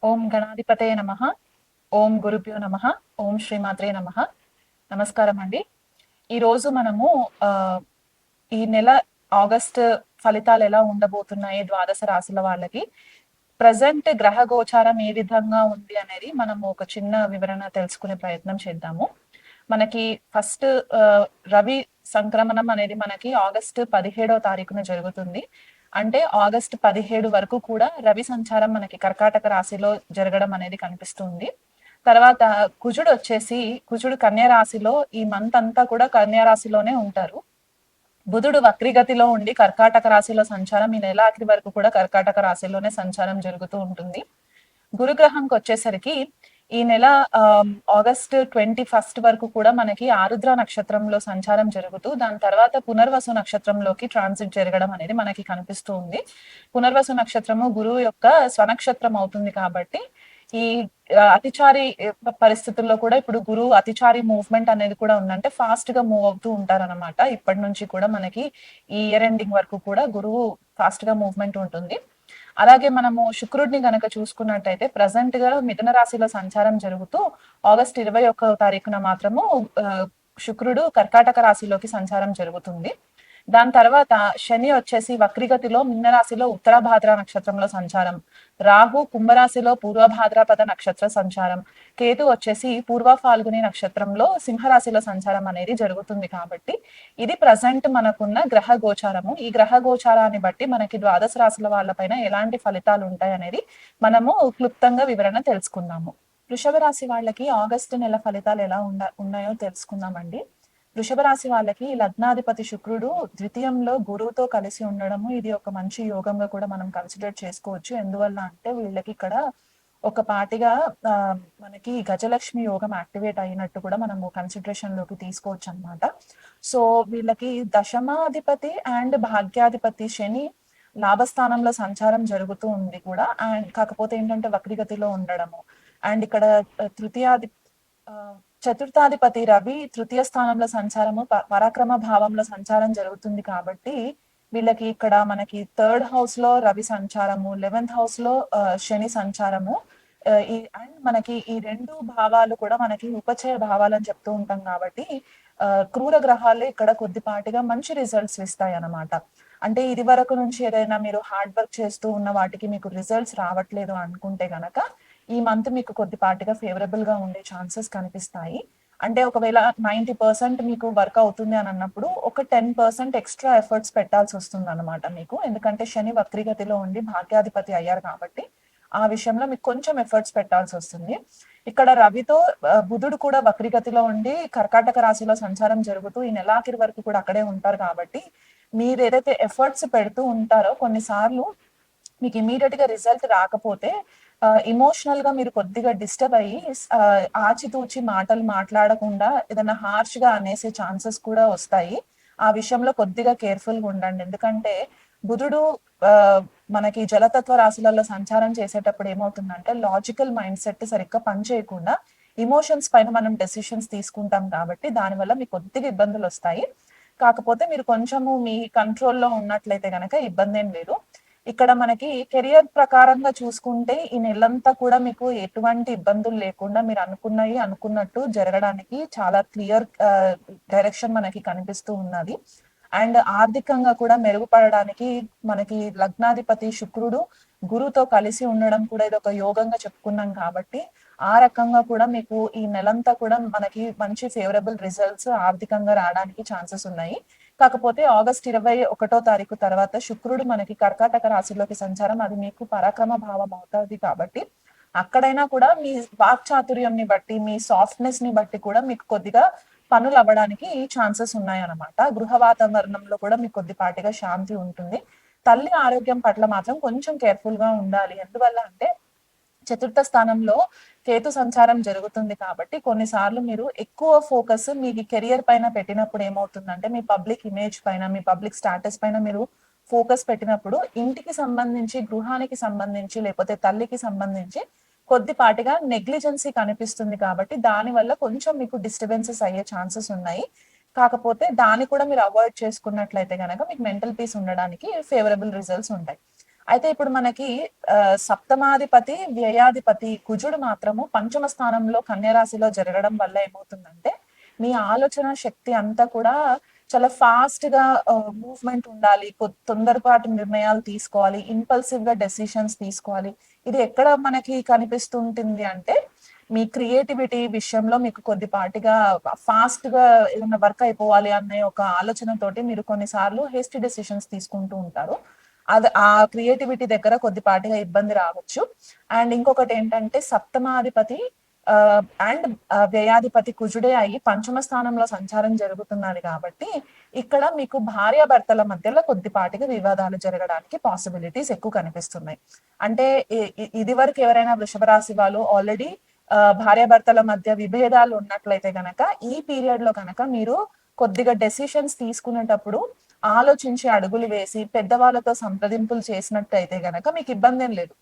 ఓం గణాధిపతయ నమః. ఓం గురుభ్యో నమః. ఓం శ్రీమాత్రే నమః. నమస్కారం అండి. ఈరోజు మనము ఈ నెల ఆగస్ట్ ఫలితాలు ఎలా ఉండబోతున్నాయి ద్వాదశ రాశుల వాళ్ళకి, ప్రజెంట్ గ్రహ గోచారం ఏ విధంగా ఉంది అనేది మనము ఒక చిన్న వివరణ తెలుసుకునే ప్రయత్నం చేద్దాము. మనకి ఫస్ట్ రవి సంక్రమణం అనేది మనకి ఆగస్టు 17వ తారీఖున జరుగుతుంది. అంటే ఆగస్టు 17 వరకు కూడా రవి సంచారం మనకి కర్కాటక రాశిలో జరగడం అనేది కనిపిస్తుంది. తర్వాత కుజుడు కన్యా రాశిలో ఈ మంత్ అంతా కూడా కన్యా రాశిలోనే ఉంటారు. బుధుడు వక్రిగతిలో ఉండి కర్కాటక రాశిలో సంచారం ఈ నెల ఆఖరి వరకు కూడా కర్కాటక రాశిలోనే సంచారం జరుగుతూ ఉంటుంది. గురుగ్రహంకి వచ్చేసరికి ఈ నెల ఆగస్ట్ 21 వరకు కూడా మనకి ఆరుద్ర నక్షత్రంలో సంచారం జరుగుతూ దాని తర్వాత పునర్వసు నక్షత్రంలోకి ట్రాన్సిట్ జరగడం అనేది మనకి కనిపిస్తూ ఉంది. పునర్వసు నక్షత్రము గురువు యొక్క స్వనక్షత్రం అవుతుంది కాబట్టి ఈ అతిచారి పరిస్థితుల్లో కూడా ఇప్పుడు గురువు అతిచారి మూవ్మెంట్ అనేది కూడా ఉందంటే ఫాస్ట్ గా మూవ్ అవుతూ ఉంటారన్నమాట. ఇప్పటి నుంచి కూడా మనకి ఈ ఇయర్ ఎండింగ్ వరకు కూడా గురువు ఫాస్ట్ గా మూవ్మెంట్ ఉంటుంది. అలాగే మనము శుక్రుడిని గనక చూసుకున్నట్టయితే ప్రజెంట్ గా మిథున రాశిలో సంచారం జరుగుతూ ఆగస్ట్ 21వ తారీఖున మాత్రము శుక్రుడు కర్కాటక రాశిలోకి సంచారం జరుగుతుంది. దాని తర్వాత శని వచ్చేసి వక్రిగతిలో మిన్న రాశిలో ఉత్తరాభాద్ర నక్షత్రంలో సంచారం, రాహు కుంభరాశిలో పూర్వభాద్రపద నక్షత్ర సంచారం, కేతు వచ్చేసి పూర్వ ఫాల్గుని నక్షత్రంలో సింహరాశిలో సంచారం అనేది జరుగుతుంది. కాబట్టి ఇది ప్రజెంట్ మనకున్న గ్రహ గోచారము. ఈ గ్రహ గోచారాన్ని బట్టి మనకి ద్వాదశ రాశుల వాళ్ళపైన ఎలాంటి ఫలితాలు ఉంటాయి అనేది మనము క్లుప్తంగా వివరణ తెలుసుకుందాము. వృషభ రాశి వాళ్ళకి ఆగస్టు నెల ఫలితాలు ఎలా ఉన్నాయో తెలుసుకుందామండి. వృషభ రాశి వాళ్ళకి లగ్నాధిపతి శుక్రుడు ద్వితీయంలో గురువుతో కలిసి ఉండడము ఇది ఒక మంచి యోగంగా కూడా మనం కన్సిడర్ చేసుకోవచ్చు. ఎందువల్ల అంటే వీళ్ళకి ఇక్కడ ఒక పాటిగా మనకి గజలక్ష్మి యోగం యాక్టివేట్ అయినట్టు కూడా మనము కన్సిడరేషన్ లోకి తీసుకోవచ్చు అనమాట. సో వీళ్ళకి దశమాధిపతి అండ్ భాగ్యాధిపతి శని లాభస్థానంలో సంచారం జరుగుతూ ఉంది కూడా. అండ్ కాకపోతే ఏంటంటే వక్రిగతిలో ఉండడము అండ్ ఇక్కడ చతుర్థాధిపతి రవి తృతీయ స్థానంలో సంచారము పరాక్రమ భావంలో సంచారం జరుగుతుంది. కాబట్టి వీళ్ళకి ఇక్కడ మనకి థర్డ్ హౌస్ లో రవి సంచారము, 11th హౌస్ లో శని సంచారము, అండ్ మనకి ఈ రెండు భావాలు కూడా మనకి ఉపచయ భావాలు అని చెప్తూ ఉంటాం. కాబట్టి క్రూర గ్రహాలు ఇక్కడ కొద్దిపాటిగా మంచి రిజల్ట్స్ ఇస్తాయి అన్నమాట. అంటే ఇది వరకు నుంచి ఏదైనా మీరు హార్డ్ వర్క్ చేస్తూ ఉన్న వాటికి మీకు రిజల్ట్స్ రావట్లేదు అనుకుంటే గనక ఈ మంత్ మీకు కొద్దిపాటిగా ఫేవరబుల్ గా ఉండే ఛాన్సెస్ కనిపిస్తాయి. అంటే ఒకవేళ 90% మీకు వర్క్ అవుతుంది అని అన్నప్పుడు ఒక 10% ఎక్స్ట్రా ఎఫర్ట్స్ పెట్టాల్సి వస్తుంది అనమాట మీకు. ఎందుకంటే శని వక్రిగతిలో ఉండి భాగ్యాధిపతి అయ్యారు కాబట్టి ఆ విషయంలో మీకు కొంచెం ఎఫర్ట్స్ పెట్టాల్సి వస్తుంది. ఇక్కడ రవితో బుధుడు కూడా వక్రిగతిలో ఉండి కర్కాటక రాశిలో సంచారం జరుగుతూ ఈ నెలాఖరి వరకు కూడా అక్కడే ఉంటారు. కాబట్టి మీరు ఏదైతే ఎఫర్ట్స్ పెడుతూ ఉంటారో కొన్నిసార్లు మీకు ఇమీడియట్ గా రిజల్ట్ రాకపోతే ఇమోషనల్ గా మీరు కొద్దిగా డిస్టర్బ్ అయ్యి ఆచితూచి మాటలు మాట్లాడకుండా ఏదైనా హార్ష్ గా అనేసే ఛాన్సెస్ కూడా వస్తాయి. ఆ విషయంలో కొద్దిగా కేర్ఫుల్ గా ఉండండి. ఎందుకంటే బుధుడు మనకి జలతత్వ రాశులలో సంచారం చేసేటప్పుడు ఏమవుతుందంటే లాజికల్ మైండ్ సెట్ సరిగ్గా పనిచేయకుండా ఇమోషన్స్ పైన మనం డెసిషన్స్ తీసుకుంటాం. కాబట్టి దానివల్ల మీకు కొద్దిగా ఇబ్బందులు వస్తాయి. కాకపోతే మీరు కొంచెము మీ కంట్రోల్లో ఉన్నట్లయితే గనక ఇబ్బంది ఏం లేదు. ఇక్కడ మనకి కెరియర్ ప్రకారంగా చూసుకుంటే ఈ నెలంతా కూడా మీకు ఎటువంటి ఇబ్బందులు లేకుండా మీరు అనుకున్నట్టు జరగడానికి చాలా క్లియర్ డైరెక్షన్ మనకి కనిపిస్తూ ఉన్నది. అండ్ ఆర్థికంగా కూడా మెరుగుపడడానికి మనకి లగ్నాధిపతి శుక్రుడు గురుతో కలిసి ఉండడం కూడా ఇది ఒక యోగంగా చెప్పుకున్నాం. కాబట్టి ఆ రకంగా కూడా మీకు ఈ నెలంతా కూడా మనకి మంచి ఫేవరబుల్ రిజల్ట్స్ ఆర్థికంగా రావడానికి ఛాన్సెస్ ఉన్నాయి. కాకపోతే ఆగస్ట్ 21వ తారీఖు తర్వాత శుక్రుడు మనకి కర్కాటక రాశిలోకి సంచారం, అది మీకు పరాక్రమ భావం అవుతుంది. కాబట్టి అక్కడైనా కూడా మీ వాక్చాతుర్యంని బట్టి మీ సాఫ్ట్నెస్ ని బట్టి కూడా మీకు కొద్దిగా పనులు అవ్వడానికి ఛాన్సెస్ ఉన్నాయన్నమాట. గృహ వాతావరణంలో కూడా మీకు కొద్దిపాటిగా శాంతి ఉంటుంది. తల్లి ఆరోగ్యం పట్ల మాత్రం కొంచెం కేర్ఫుల్ గా ఉండాలి. ఎందువల్ల అంటే చతుర్థ స్థానంలో కేతు సంచారం జరుగుతుంది. కాబట్టి కొన్నిసార్లు మీరు ఎక్కువ ఫోకస్ మీ కెరియర్ పైన పెట్టినప్పుడు ఏమవుతుందంటే మీ పబ్లిక్ ఇమేజ్ పైన, మీ పబ్లిక్ స్టాటస్ పైన మీరు ఫోకస్ పెట్టినప్పుడు ఇంటికి సంబంధించి, గృహానికి సంబంధించి, లేకపోతే తల్లికి సంబంధించి కొద్దిపాటిగా నెగ్లిజెన్సీ కనిపిస్తుంది. కాబట్టి దాని వల్ల కొంచెం మీకు డిస్టర్బెన్సెస్ అయ్యే ఛాన్సెస్ ఉన్నాయి. కాకపోతే దాన్ని కూడా మీరు అవాయిడ్ చేసుకున్నట్లయితే కనుక మీకు మెంటల్ పీస్ ఉండడానికి ఫేవరబుల్ రిజల్ట్స్ ఉంటాయి. అయితే ఇప్పుడు మనకి సప్తమాధిపతి, వ్యయాధిపతి కుజుడు మాత్రము పంచమ స్థానంలో కన్య రాశిలో జరగడం వల్ల ఏమవుతుందంటే, మీ ఆలోచన శక్తి అంతా కూడా చాలా ఫాస్ట్ గా మూవ్మెంట్ ఉండాలి. తొందరపాటు నిర్ణయాలు తీసుకోవాలి. ఇంపల్సివ్ గా డెసిషన్స్ తీసుకోవాలి. ఇది ఎక్కడ మనకి కనిపిస్తుంటుంది అంటే, మీ క్రియేటివిటీ విషయంలో మీకు కొద్దిపాటిగా ఫాస్ట్ గా ఏదైనా వర్క్ అయిపోవాలి అనే ఒక ఆలోచనతోటి మీరు కొన్నిసార్లు హేస్టీ డెసిషన్స్ తీసుకుంటూ ఉంటారు. అది ఆ క్రియేటివిటీ దగ్గర కొద్దిపాటిగా ఇబ్బంది రావచ్చు. అండ్ ఇంకొకటి ఏంటంటే సప్తమాధిపతి అండ్ వ్యయాధిపతి కుజుడే అయ్యి పంచమ స్థానంలో సంచారం జరుగుతున్నది కాబట్టి ఇక్కడ మీకు భార్యాభర్తల మధ్యలో కొద్దిపాటిగా వివాదాలు జరగడానికి పాసిబిలిటీస్ ఎక్కువ కనిపిస్తున్నాయి. అంటే ఇది వరకు ఎవరైనా వృషభ రాశి వాళ్ళు ఆల్రెడీ భార్యాభర్తల మధ్య విభేదాలు ఉన్నట్లయితే గనక ఈ పీరియడ్ లో గనక మీరు కొద్దిగా డెసిషన్స్ తీసుకునేటప్పుడు ఆలోచించి అడుగులు వేసి పెద్దవాళ్ళతో సంప్రదింపులు చేసినట్టయితే గనక మీకు ఇబ్బంది ఏం లేదు.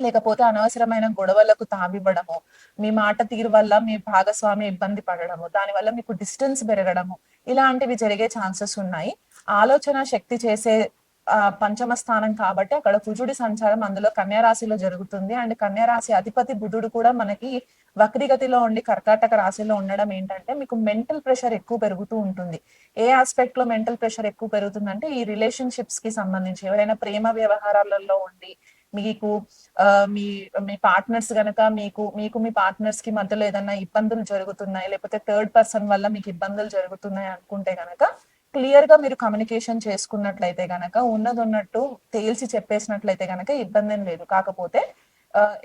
లేకపోతే అనవసరమైన గొడవలకు తావివ్వడము, మీ మాట తీరు వల్ల మీ భాగస్వామి ఇబ్బంది పడడము, దానివల్ల మీకు డిస్టెన్స్ పెరగడము, ఇలాంటివి జరిగే ఛాన్సెస్ ఉన్నాయి. ఆలోచన శక్తి చేసే పంచమ స్థానం కాబట్టి అక్కడ కుజుడి సంచారం అందులో కన్యా రాశిలో జరుగుతుంది. అండ్ కన్యా రాశి అధిపతి బుధుడు కూడా మనకి వక్రిగతిలో ఉండి కర్కాటక రాశిలో ఉండడం ఏంటంటే మీకు మెంటల్ ప్రెషర్ ఎక్కువ పెరుగుతూ ఉంటుంది. ఏ ఆస్పెక్ట్ లో మెంటల్ ప్రెషర్ ఎక్కువ పెరుగుతుందంటే ఈ రిలేషన్షిప్స్ కి సంబంధించి ఎవరైనా ప్రేమ వ్యవహారాలలో ఉండి మీకు మీ మీ పార్ట్నర్స్ గనక మీకు మీకు మీ పార్ట్నర్స్ కి మధ్యలో ఏదైనా ఇబ్బందులు జరుగుతున్నాయి, లేకపోతే థర్డ్ పర్సన్ వల్ల మీకు ఇబ్బందులు జరుగుతున్నాయి అనుకుంటే గనక క్లియర్ గా మీరు కమ్యూనికేషన్ చేసుకున్నట్లయితే గనక ఉన్నది ఉన్నట్టు తేల్చి చెప్పేసినట్లయితే గనక ఇబ్బంది ఏం లేదు. కాకపోతే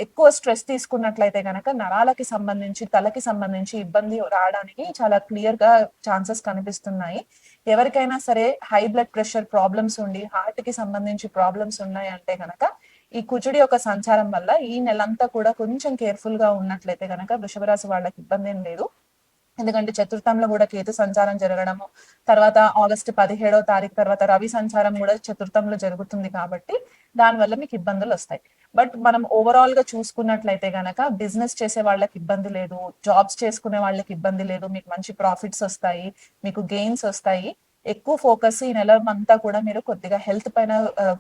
ఎక్కువ స్ట్రెస్ తీసుకున్నట్లయితే గనక నరాలకి సంబంధించి తలకి సంబంధించి ఇబ్బంది రావడానికి చాలా క్లియర్ గా ఛాన్సెస్ కనిపిస్తున్నాయి. ఎవరికైనా సరే హై బ్లడ్ ప్రెషర్ ప్రాబ్లమ్స్ ఉండి హార్ట్ కి సంబంధించి ప్రాబ్లమ్స్ ఉన్నాయి అంటే గనక ఈ కుజుడి యొక్క సంచారం వల్ల ఈ నెలంతా కూడా కొంచెం కేర్ఫుల్ గా ఉన్నట్లయితే గనక వృషభ రాశి వాళ్ళకి ఇబ్బంది ఏం లేదు. ఎందుకంటే చతుర్థంలో కూడా కేతు సంచారం జరగడము, తర్వాత ఆగస్టు 17వ తారీఖు తర్వాత రవి సంచారం కూడా చతుర్థంలో జరుగుతుంది కాబట్టి దానివల్ల మీకు ఇబ్బందులు వస్తాయి. బట్ మనం ఓవరాల్ గా చూసుకున్నట్లయితే గనక బిజినెస్ చేసే వాళ్ళకి ఇబ్బంది లేదు, జాబ్స్ చేసుకునే వాళ్ళకి ఇబ్బంది లేదు, మీకు మంచి ప్రాఫిట్స్ వస్తాయి, మీకు గెయిన్స్ వస్తాయి. ఎక్కువ ఫోకస్ ఈ నెల అంతా కూడా మీరు కొద్దిగా హెల్త్ పైన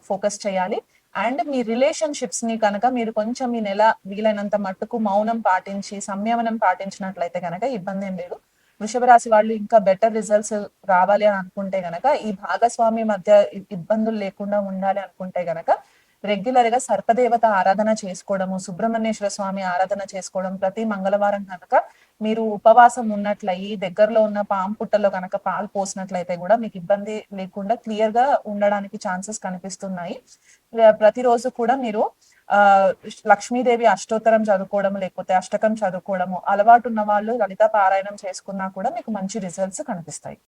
ఫోకస్ చేయాలి. అండ్ మీ రిలేషన్షిప్స్ ని కనుక మీరు కొంచెం ఈ నెల వీలైనంత మట్టుకు మౌనం పాటించి సంయమనం పాటించినట్లయితే కనుక ఇబ్బంది ఏం లేదు. వృషభ రాశి వాళ్ళు ఇంకా బెటర్ రిజల్ట్స్ రావాలి అని అనుకుంటే గనక ఈ భాగస్వామి మధ్య ఇబ్బందులు లేకుండా ఉండాలి అనుకుంటే గనక రెగ్యులర్ గా సర్పదేవత ఆరాధన చేసుకోవడము, సుబ్రహ్మణ్యేశ్వర స్వామి ఆరాధన చేసుకోవడం, ప్రతి మంగళవారం కనుక మీరు ఉపవాసం ఉన్నట్లయి దగ్గరలో ఉన్న పాము పుట్టలో కనుక పాలు పోసినట్లయితే కూడా మీకు ఇబ్బంది లేకుండా క్లియర్ గా ఉండడానికి ఛాన్సెస్ కనిపిస్తున్నాయి. ప్రతిరోజు కూడా మీరు లక్ష్మీదేవి అష్టోత్తరం చదువుకోవడం లేకపోతే అష్టకం చదువుకోవడము అలవాటు ఉన్న వాళ్ళు లలిత పారాయణం చేసుకున్నా కూడా మీకు మంచి రిజల్ట్స్ కనిపిస్తాయి.